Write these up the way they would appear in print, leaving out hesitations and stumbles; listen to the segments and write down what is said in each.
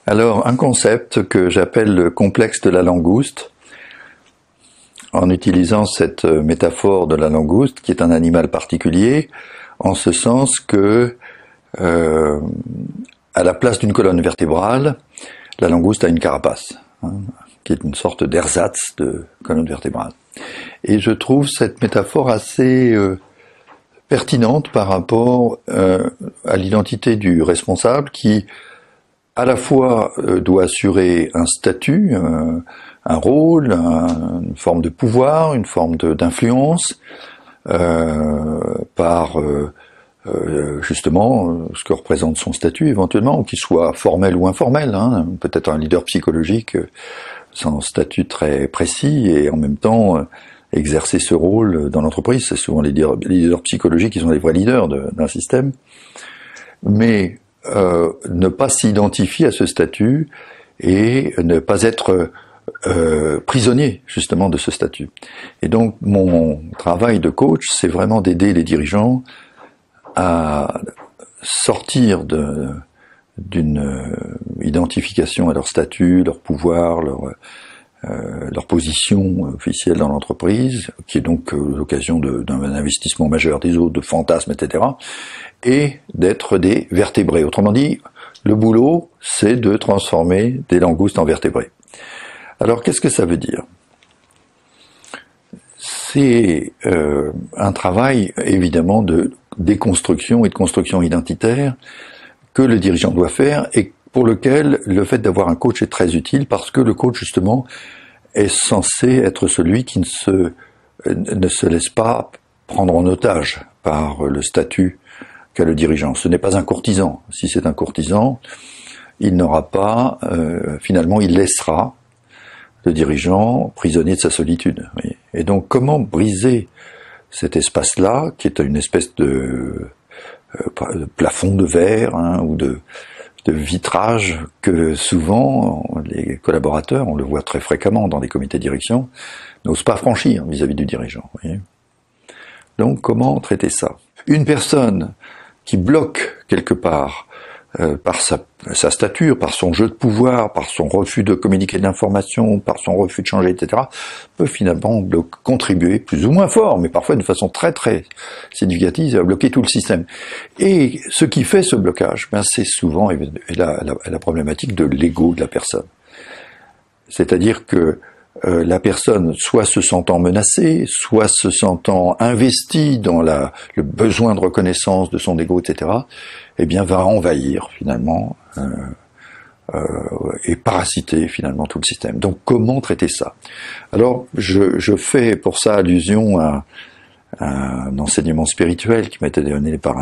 Alors, un concept que j'appelle le complexe de la langouste, en utilisant cette métaphore de la langouste, qui est un animal particulier, en ce sens que, à la place d'une colonne vertébrale, la langouste a une carapace, qui est une sorte d'ersatz de colonne vertébrale. Et je trouve cette métaphore assez pertinente par rapport à l'identité du responsable qui, à la fois, doit assurer un statut, un rôle, une forme de pouvoir, une forme d'influence, par justement ce que représente son statut éventuellement, qu'il soit formel ou informel, peut-être un leader psychologique sans statut très précis, et en même temps exercer ce rôle dans l'entreprise. C'est souvent les leaders psychologiques qui sont les vrais leaders d'un système, mais ne pas s'identifier à ce statut et ne pas être prisonnier justement de ce statut. Et donc mon travail de coach, c'est vraiment d'aider les dirigeants à sortir d'une identification à leur statut, leur pouvoir, leur position officielle dans l'entreprise, qui est donc l'occasion d'un investissement majeur des autres, de fantasmes, etc., et d'être des vertébrés. Autrement dit, le boulot, c'est de transformer des langoustes en vertébrés. Alors, qu'est-ce que ça veut dire? C'est un travail, évidemment, de déconstruction et de construction identitaire que le dirigeant doit faire et pour lequel le fait d'avoir un coach est très utile parce que le coach, justement, est censé être celui qui ne se laisse pas prendre en otage par le statut qu'a le dirigeant. Ce n'est pas un courtisan. Si c'est un courtisan, il n'aura pas, finalement, il laissera le dirigeant prisonnier de sa solitude. Oui. Et donc, comment briser cet espace-là, qui est une espèce de plafond de verre ou de vitrage que souvent les collaborateurs, on le voit très fréquemment dans des comités de direction, n'osent pas franchir vis-à-vis du dirigeant. Oui. Donc, comment traiter ça? Une personne qui bloque quelque part par sa stature, par son jeu de pouvoir, par son refus de communiquer de l'information, par son refus de changer, etc., peut finalement contribuer plus ou moins fort, mais parfois de façon très très significative, à bloquer tout le système. Et ce qui fait ce blocage, c'est souvent la problématique de l'ego de la personne. C'est-à-dire que la personne, soit se sentant menacée, soit se sentant investie dans le besoin de reconnaissance de son ego, etc., eh bien, va envahir finalement et parasiter finalement tout le système. Donc, comment traiter ça? Alors, je fais pour ça allusion à un enseignement spirituel qui m'a été donné par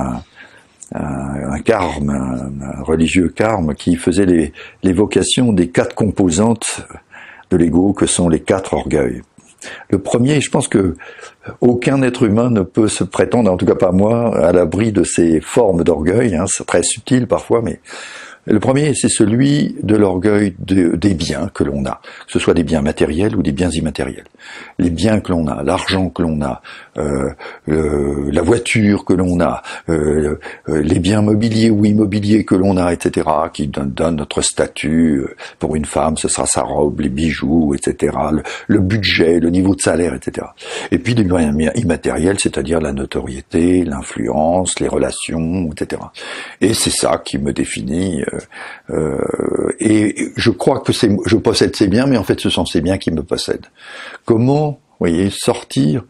un carme, un religieux carme, qui faisait l'évocation des 4 composantes de l'ego, que sont les 4 orgueils. Le premier, je pense que aucun être humain ne peut se prétendre, en tout cas pas moi, à l'abri de ces formes d'orgueil, c'est très subtil parfois, mais le premier, c'est celui de l'orgueil des biens que l'on a, que ce soit des biens matériels ou des biens immatériels. Les biens que l'on a, l'argent que l'on a, la voiture que l'on a, les biens mobiliers ou immobiliers que l'on a, etc., qui donnent notre statut. Pour une femme, ce sera sa robe, les bijoux, etc., le budget, le niveau de salaire, etc. Et puis les biens immatériels, c'est-à-dire la notoriété, l'influence, les relations, etc. Et c'est ça qui me définit. Et je crois que je possède ces biens, mais en fait ce sont ces biens qui me possèdent. Comment, vous voyez, sortir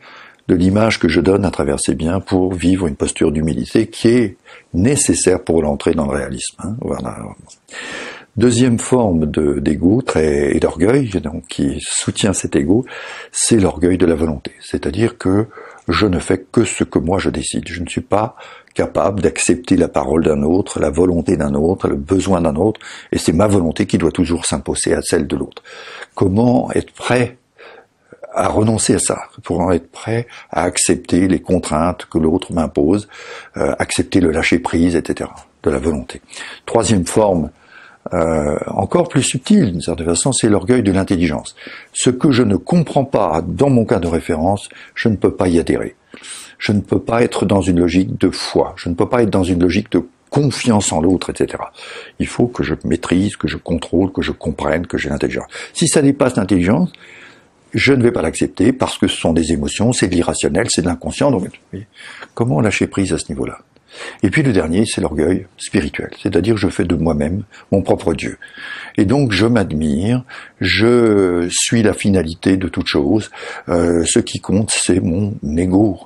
de l'image que je donne à travers ces biens pour vivre une posture d'humilité qui est nécessaire pour l'entrée dans le réalisme. Voilà. Deuxième forme d'ego et d'orgueil, donc qui soutient cet ego, c'est l'orgueil de la volonté. C'est-à-dire que je ne fais que ce que moi je décide. Je ne suis pas capable d'accepter la parole d'un autre, la volonté d'un autre, le besoin d'un autre, et c'est ma volonté qui doit toujours s'imposer à celle de l'autre. Comment être prêt à renoncer à ça, pour être prêt à accepter les contraintes que l'autre m'impose, accepter le lâcher-prise, etc., de la volonté. Troisième forme, encore plus subtile d'une certaine façon, c'est l'orgueil de l'intelligence. Ce que je ne comprends pas dans mon cas de référence, je ne peux pas y adhérer. Je ne peux pas être dans une logique de foi, je ne peux pas être dans une logique confiance en l'autre, etc. Il faut que je maîtrise, que je contrôle, que je comprenne, que j'ai l'intelligence. Si ça dépasse l'intelligence, je ne vais pas l'accepter parce que ce sont des émotions, c'est de l'irrationnel, c'est de l'inconscient. Donc, comment lâcher prise à ce niveau-là? Et puis le dernier, c'est l'orgueil spirituel, c'est-à-dire je fais de moi-même mon propre Dieu. Et donc je m'admire, je suis la finalité de toute chose. Ce qui compte, c'est mon ego,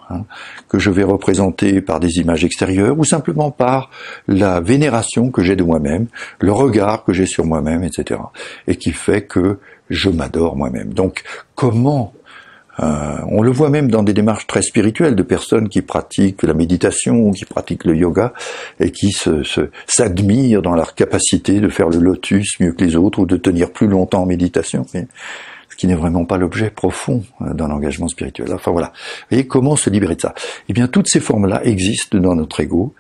que je vais représenter par des images extérieures ou simplement par la vénération que j'ai de moi-même, le regard que j'ai sur moi-même, etc. Et qui fait que je m'adore moi-même. Donc comment on le voit même dans des démarches très spirituelles de personnes qui pratiquent la méditation, qui pratiquent le yoga et qui s'admirent dans leur capacité de faire le lotus mieux que les autres ou de tenir plus longtemps en méditation, ce qui n'est vraiment pas l'objet profond d'un engagement spirituel. Enfin voilà, vous voyez comment se libérer de ça? Eh bien toutes ces formes-là existent dans notre ego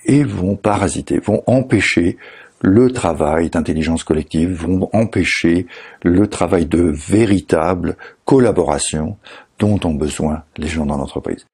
et vont parasiter, vont empêcher le travail d'intelligence collective, vont empêcher le travail de véritable collaboration dont ont besoin les gens dans l'entreprise.